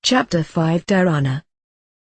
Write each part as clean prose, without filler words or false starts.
Chapter 5 Dharana.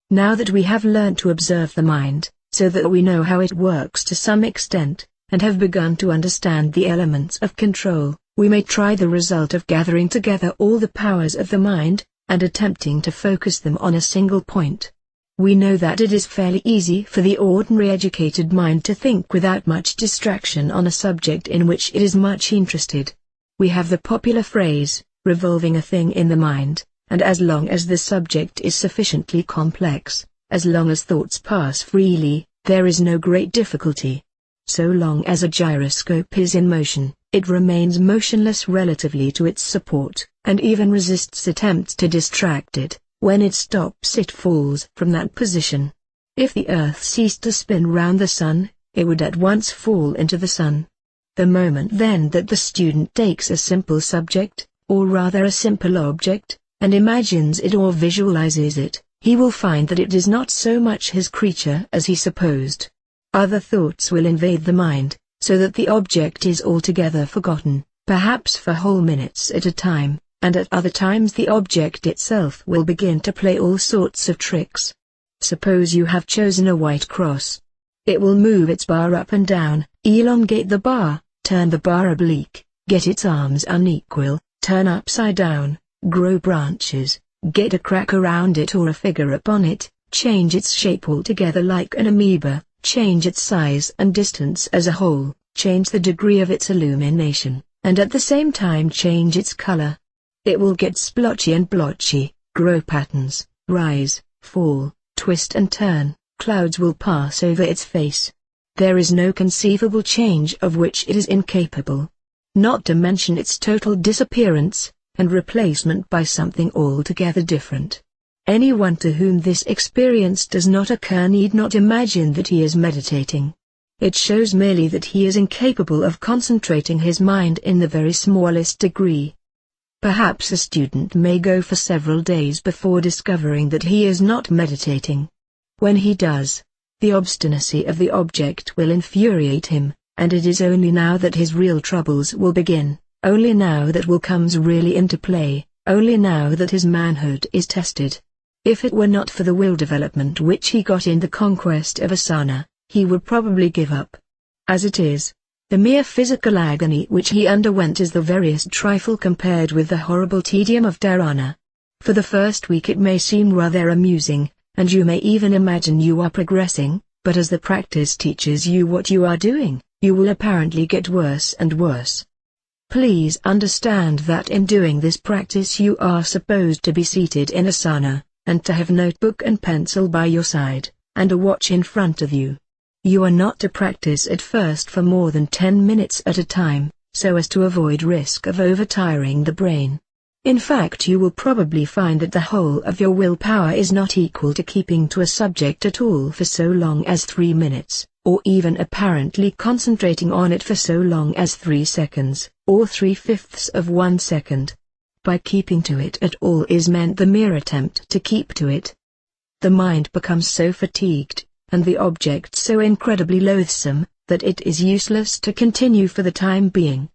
Now that we have learnt to observe the mind, so that we know how it works to some extent, and have begun to understand the elements of control, we may try the result of gathering together all the powers of the mind, and attempting to focus them on a single point. We know that it is fairly easy for the ordinary educated mind to think without much distraction on a subject in which it is much interested. We have the popular phrase, revolving a thing in the mind, and as long as the subject is sufficiently complex, as long as thoughts pass freely, there is no great difficulty. So long as a gyroscope is in motion, it remains motionless relatively to its support, and even resists attempts to distract it. When it stops, it falls from that position. If the earth ceased to spin round the sun, it would at once fall into the sun. The moment then that the student takes a simple subject, or rather a simple object, and imagines it or visualizes it, he will find that it is not so much his creature as he supposed. Other thoughts will invade the mind, so that the object is altogether forgotten, perhaps for whole minutes at a time, and at other times the object itself will begin to play all sorts of tricks. Suppose you have chosen a white cross. It will move its bar up and down, elongate the bar, turn the bar oblique, get its arms unequal, turn upside down, grow branches, get a crack around it or a figure upon it, change its shape altogether like an amoeba, change its size and distance as a whole, change the degree of its illumination, and at the same time change its color. It will get splotchy and blotchy, grow patterns, rise, fall, twist and turn, clouds will pass over its face. There is no conceivable change of which it is incapable. Not to mention its total disappearance, and replacement by something altogether different. Anyone to whom this experience does not occur need not imagine that he is meditating. It shows merely that he is incapable of concentrating his mind in the very smallest degree. Perhaps a student may go for several days before discovering that he is not meditating. When he does, the obstinacy of the object will infuriate him, and it is only now that his real troubles will begin. Only now that will comes really into play, only now that his manhood is tested. If it were not for the will development which he got in the conquest of asana, he would probably give up. As it is, the mere physical agony which he underwent is the veriest trifle compared with the horrible tedium of dharana. For the first week it may seem rather amusing, and you may even imagine you are progressing, but as the practice teaches you what you are doing, you will apparently get worse and worse. Please understand that in doing this practice you are supposed to be seated in asana, and to have notebook and pencil by your side, and a watch in front of you. You are not to practice at first for more than 10 minutes at a time, so as to avoid risk of overtiring the brain. In fact, you will probably find that the whole of your willpower is not equal to keeping to a subject at all for so long as 3 minutes, or even apparently concentrating on it for so long as 3 seconds, or 3/5 of 1 second. By keeping to it at all is meant the mere attempt to keep to it. The mind becomes so fatigued, and the object so incredibly loathsome, that it is useless to continue for the time being.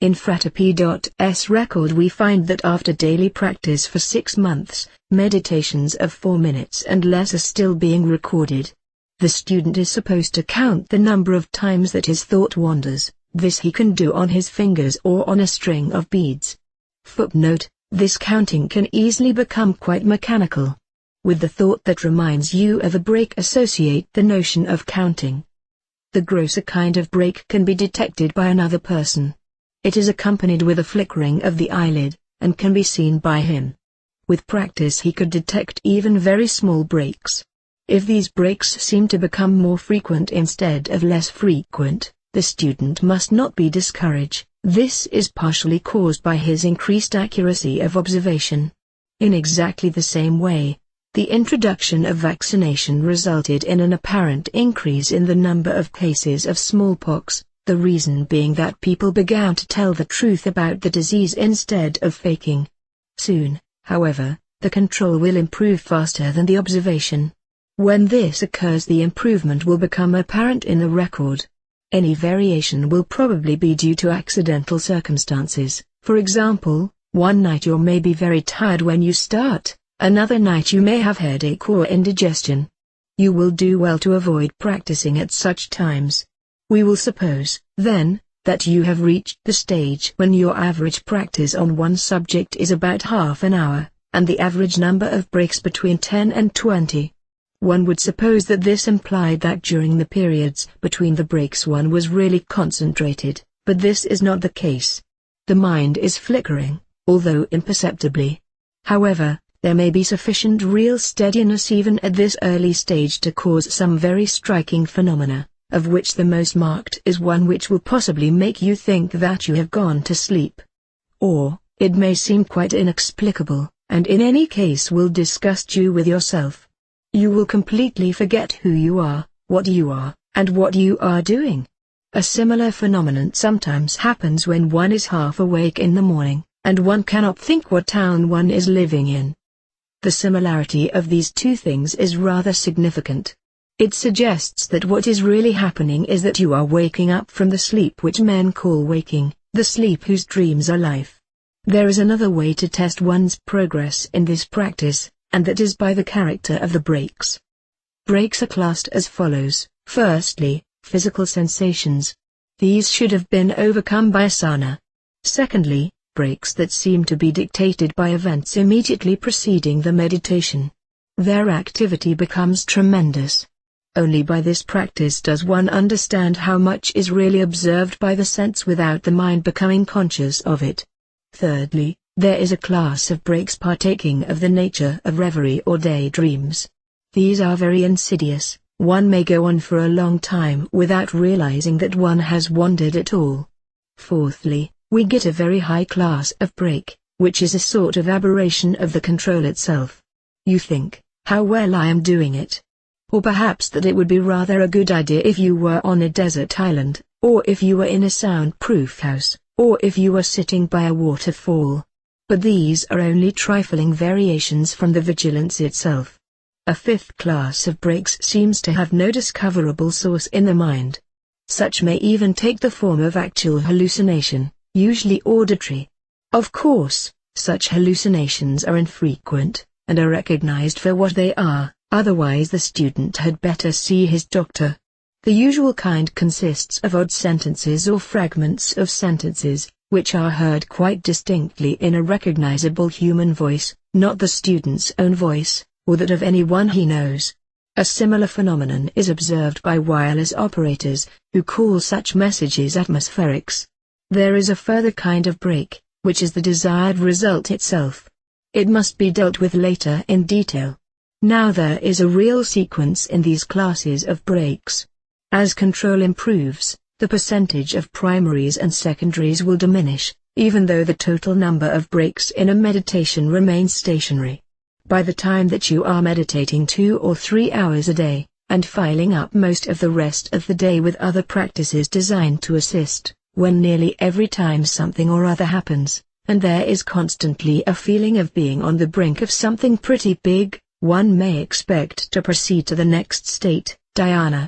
In Fratap's record we find that after daily practice for 6 months, meditations of 4 minutes and less are still being recorded. The student is supposed to count the number of times that his thought wanders. This he can do on his fingers or on a string of beads. Footnote: this counting can easily become quite mechanical. With the thought that reminds you of a break associate the notion of counting. The grosser kind of break can be detected by another person. It is accompanied with a flickering of the eyelid, and can be seen by him. With practice he could detect even very small breaks. If these breaks seem to become more frequent instead of less frequent, the student must not be discouraged. This is partially caused by his increased accuracy of observation. In exactly the same way, the introduction of vaccination resulted in an apparent increase in the number of cases of smallpox, the reason being that people began to tell the truth about the disease instead of faking. Soon, however, the control will improve faster than the observation. When this occurs, the improvement will become apparent in the record. Any variation will probably be due to accidental circumstances. For example, one night you may be very tired when you start, Another night you may have headache or indigestion. You will do well to avoid practicing at such times. We will suppose, then, that you have reached the stage when your average practice on one subject is about half an hour, and the average number of breaks between 10 and 20. One would suppose that this implied that during the periods between the breaks one was really concentrated, but this is not the case. The mind is flickering, although imperceptibly. However, there may be sufficient real steadiness even at this early stage to cause some very striking phenomena, of which the most marked is one which will possibly make you think that you have gone to sleep. Or, it may seem quite inexplicable, and in any case will disgust you with yourself. You will completely forget who you are, and what you are doing. A similar phenomenon sometimes happens when one is half awake in the morning, and one cannot think what town one is living in. The similarity of these two things is rather significant. It suggests that what is really happening is that you are waking up from the sleep which men call waking, the sleep whose dreams are life. There is another way to test one's progress in this practice, and that is by the character of the breaks. Breaks are classed as follows: firstly, physical sensations. These should have been overcome by asana. Secondly, breaks that seem to be dictated by events immediately preceding the meditation. Their activity becomes tremendous. Only by this practice does one understand how much is really observed by the sense without the mind becoming conscious of it. Thirdly, there is a class of breaks partaking of the nature of reverie or daydreams. These are very insidious. One may go on for a long time without realizing that one has wandered at all. Fourthly, we get a very high class of break, which is a sort of aberration of the control itself. You think, how well I am doing it. Or perhaps that it would be rather a good idea if you were on a desert island, or if you were in a soundproof house, or if you were sitting by a waterfall. But these are only trifling variations from the vigilance itself. A fifth class of breaks seems to have no discoverable source in the mind. Such may even take the form of actual hallucination, usually auditory. Of course, such hallucinations are infrequent, and are recognized for what they are, otherwise the student had better see his doctor. The usual kind consists of odd sentences or fragments of sentences, which are heard quite distinctly in a recognizable human voice, not the student's own voice, or that of anyone he knows. A similar phenomenon is observed by wireless operators, who call such messages atmospherics. There is a further kind of break, which is the desired result itself. It must be dealt with later in detail. Now there is a real sequence in these classes of breaks. As control improves, the percentage of primaries and secondaries will diminish, even though the total number of breaks in a meditation remains stationary. By the time that you are meditating 2 or 3 hours a day, and filing up most of the rest of the day with other practices designed to assist, when nearly every time something or other happens, and there is constantly a feeling of being on the brink of something pretty big, one may expect to proceed to the next state, dhyana,